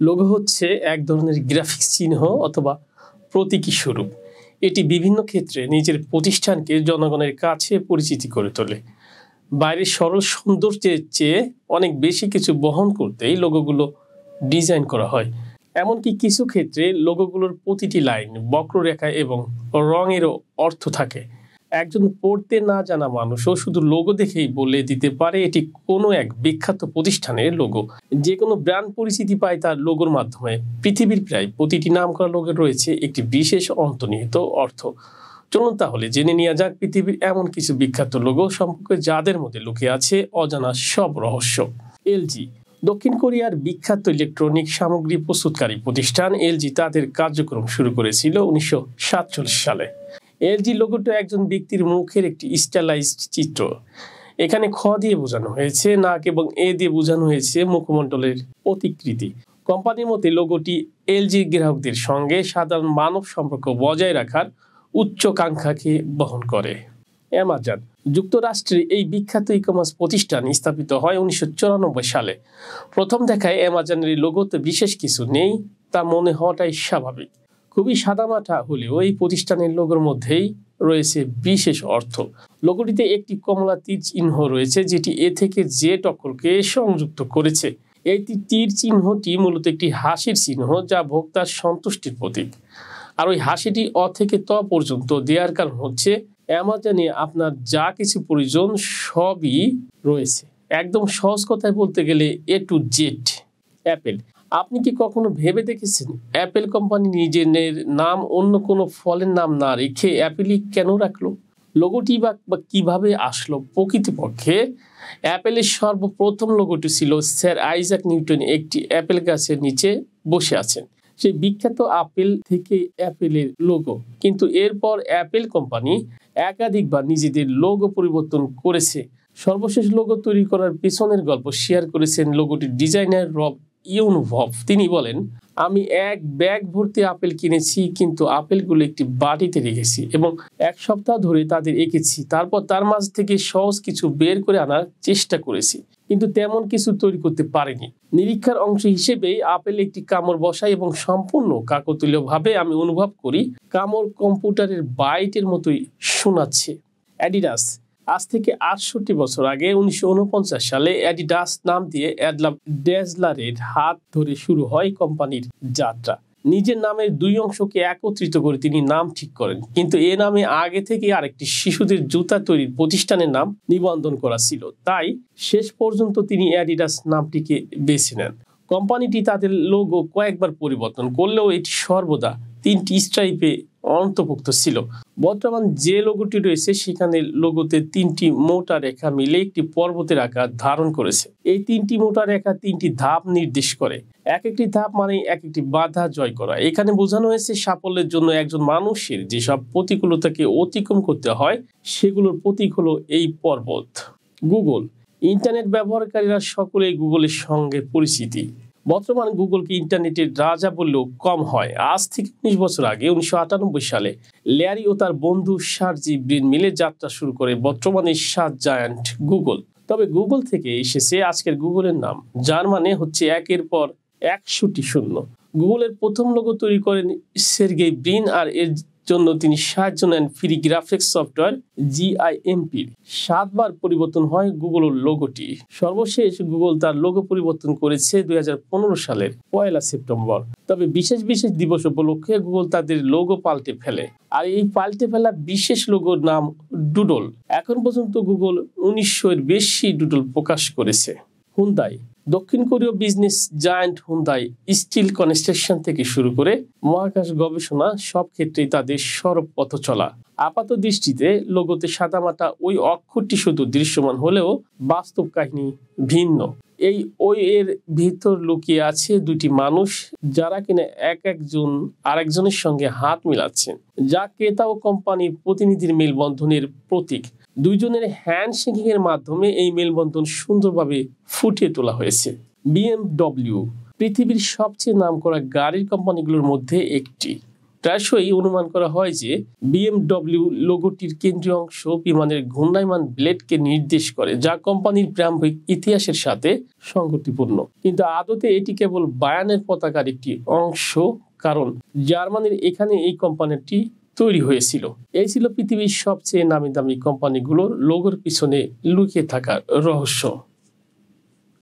Logo হচ্ছে এক ধরনের গ্রাফিক্স চিহ্ন অথবা প্রতীকী স্বরূপ। এটি বিভিন্ন ক্ষেত্রে নিজের প্রতিষ্ঠানকে জনগণের কাছে পরিচিতি করে তোলে। বাইরের সরল সৌন্দর্যের চেয়ে অনেক বেশি কিছু বহন করতে এই লোগোগুলো ডিজাইন করা হয়। এমনকি কিছু ক্ষেত্রে লোগোগুলোর প্রতিটি লাইন, বক্ররেখা এবং রঙেরও অর্থ থাকে। একজন পড়তে না জানা মানুষও শুধু লোগো দেখেই বলে দিতে পারে এটি কোনো এক বিখ্যাত প্রতিষ্ঠানের লোগো। যে কোনো ব্র্যান্ড পরিচিতি পায় তার লোগোর মাধ্যমে। পৃথিবীর প্রায় প্রতিটি নামকরা লোগোর রয়েছে একটি বিশেষ অন্তর্নিহিত অর্থ। চলুন তাহলে জেনে নেওয়া যাক পৃথিবীর এমন কিছু বিখ্যাত লোগো সম্পর্কে যাদের মধ্যে লুকিয়ে আছে অজানা সব রহস্য। এলজি দক্ষিণ কোরিয়ার বিখ্যাত ইলেকট্রনিক সামগ্রী প্রস্তুতকারী প্রতিষ্ঠান এলজি তাদের কার্যক্রম শুরু করেছিল 1947 সালে। এলজি লোগোটা একজন ব্যক্তির মুখের একটি স্টাইলাইজড চিত্র। এখানে খ দিয়ে বোঝানো হয়েছে নাক এবং এ দিয়ে বোঝানো হয়েছে মুখমণ্ডলের প্রতিকৃতি। কোম্পানির মতে লোগোটি এলজি গ্রাহকদের সঙ্গে সাধারণ মানব সম্পর্ক বজায় রাখার উচ্চাকাঙ্ক্ষাকে বহন করে। অ্যামাজন যুক্তরাষ্ট্রের এই বিখ্যাত ই-কমার্স প্রতিষ্ঠান স্থাপিত হয় 1994 সালে। প্রথম দেখায় অ্যামাজনের লোগোতে বিশেষ কিছু নেই তা মনে হওয়াটাই স্বাভাবিক। খুবই সাদামাটা হলেও এই প্রতিষ্ঠানের লোগোর মধ্যেই রয়েছে বিশেষ অর্থ। লোগোটিতে একটি কমলা তীর চিহ্ন রয়েছে যেটি এ থেকে জেড অক্ষরকে সংযুক্ত করেছে। এই তীর চিহ্নটি মূলত একটি হাসির চিহ্ন যা ভোক্তার সন্তুষ্টির প্রতীক। আর ওই হাসিটি অ থেকে ত পর্যন্ত দেওয়ার কারণ হচ্ছে অ্যামাজনে আপনার যা কিছু প্রয়োজন সবই রয়েছে। একদম সহজ কথায় বলতে গেলে এ টু জেড। অ্যাপেল আপনি কি কখনো ভেবে দেখেছেন অ্যাপেল কোম্পানি নিজের নাম অন্য কোনো ফলের নাম না রেখে অ্যাপেলই কেন রাখলো? লোগোটি বা কিভাবে আসলো? প্রকৃতপক্ষে অ্যাপেলের সর্বপ্রথম লোগোটি ছিল স্যার আইজাক নিউটন একটি অ্যাপেল গাছের নিচে বসে আছেন। সেই বিখ্যাত আপেল থেকে অ্যাপেলের লোগো। কিন্তু এরপর অ্যাপেল কোম্পানি একাধিকবার নিজেদের লোগো পরিবর্তন করেছে। সর্বশেষ লোগো তৈরি করার পেছনের গল্প শেয়ার করেছেন লোগোটির ডিজাইনার রব ইউনভভ। তিনি বলেন, আমি এক ব্যাগ ভর্তি আপেল কিনেছি কিন্তু আপেলগুলো একটি বাটিতে রেখেছি এবং এক সপ্তাহ ধরে তাদের এঁকেছি। তারপর তার মাঝ থেকে সহজ কিছু বের করে আনার চেষ্টা করেছি কিন্তু তেমন কিছু তৈরি করতে পারিনি। নিরীক্ষার অংশ হিসেবেই আপেল একটি কামড় বসাই এবং সম্পূর্ণ কাকতালীয়ভাবে আমি অনুভব করি কামড় কম্পিউটারের বাইটের মতোই শোনাচ্ছে। অ্যাডিডাস আজ থেকে 68 বছর আগে 1949 সালে অ্যাডিডাস নাম দিয়ে অ্যাডলাম ড্যাজলারের হাত ধরে শুরু হয় কোম্পানির যাত্রা। নিজের নামের দুই অংশকে একত্রিত করে তিনি নাম ঠিক করেন, কিন্তু এ নামে আগে থেকে আরেকটি শিশুদের জুতা তৈরির প্রতিষ্ঠানের নাম নিবন্ধন করা ছিল। তাই শেষ পর্যন্ত তিনি অ্যাডিডাস নামটিকে বেছে নেন। কোম্পানিটি তাদের লোগো কয়েকবার পরিবর্তন করলেও এটি সর্বদা 3টি স্ট্রাইপে অন্তর্ভুক্ত ছিল। বর্তমান যে লোগোটি রয়েছে সেখানে লোগোতে 3টি মোটা রেখা মিলে একটি পর্বতের আকার ধারণ করেছে। এই 3টি মোটা রেখা 3টি ধাপ নির্দেশ করে। এক একটি ধাপ মানে এক একটি বাধা জয় করা। এখানে বোঝানো হয়েছে সাফল্যের জন্য একজন মানুষের যেসব প্রতিকূলতাকে অতিক্রম করতে হয় সেগুলোর প্রতীক হলো এই পর্বত। গুগল ইন্টারনেট ব্যবহারকারীরা সকলেই গুগলের সঙ্গে পরিচিতি। বর্তমান গুগলকে ইন্টারনেটের রাজা বললেও কম হয়। আজ থেকে 19 বছর আগে 1998 সালে ল্যারি ও তার বন্ধু সার্জি ব্রিন মিলে যাত্রা শুরু করে বর্তমানে 7 জায়ান্ট গুগল। তবে গুগল থেকে এসেছে আজকের গুগলের নাম, যার মানে হচ্ছে একের পর 100টি শূন্য। গুগলের প্রথম লোগো তৈরি করেন সের্গেই ব্রিন আর এর জন্য তিনি সাহায্য নেন ফ্রি গ্রাফিক্স সফটওয়্যার GIMP-র। 7 বার পরিবর্তন হয় গুগলের লোগোটি। সর্বশেষ গুগল তার লোগো পরিবর্তন করেছে 2015 সালের 1 সেপ্টেম্বর। তবে বিশেষ দিবস উপলক্ষে গুগল তাদের লোগো পাল্টে ফেলে। আর এই পাল্টে ফেলা বিশেষ লোগোর নাম ডুডল। এখন পর্যন্ত গুগল 1900-এর বেশি ডুডল প্রকাশ করেছে। হুন্দাই দক্ষিণ কোরীয় business giant Hyundai Steel Construction থেকে শুরু করে মহাকাশ গবেষণা সব ক্ষেত্রেই তাদের সরব পথ চলা। আপাত দৃষ্টিতে লোগোতে সাদামাটা ওই অক্ষরটি শুধু দৃশ্যমান হলেও বাস্তব কাহিনী ভিন্ন। এর ভিতর লুকিয়ে আছে দুটি মানুষ যারা কিনা একজন আরেকজনের সঙ্গে হাত মিলাচ্ছেন, যা ক্রেতা ও কোম্পানির প্রতিনিধির মেলবন্ধনের প্রতীক। দুইজনের হ্যান্ডশেকিং এর মাধ্যমে এই মেলবন্ধন সুন্দরভাবে ফুটিয়ে তোলা হয়েছে। BMW পৃথিবীর সবচেয়ে নামকরা গাড়ির কোম্পানিগুলোর মধ্যে একটি। প্রায়শই অনুমান করা হয় যে BMW লোগোটির কেন্দ্রীয় অংশ বিমানের ঘূর্ণায়মান ব্লেডকে নির্দেশ করে, যা কোম্পানির প্রারম্ভিক ইতিহাসের সাথে সঙ্গতিপূর্ণ। কিন্তু আদতে এটি কেবল বায়ানের পতাকার একটি অংশ, কারণ জার্মানির এখানে এই কোম্পানিটি তৈরি হয়েছিল। এই ছিল পৃথিবীর সবচেয়ে নামি দামি কোম্পানিগুলোর লোগোর পিছনে লুকিয়ে থাকা রহস্য।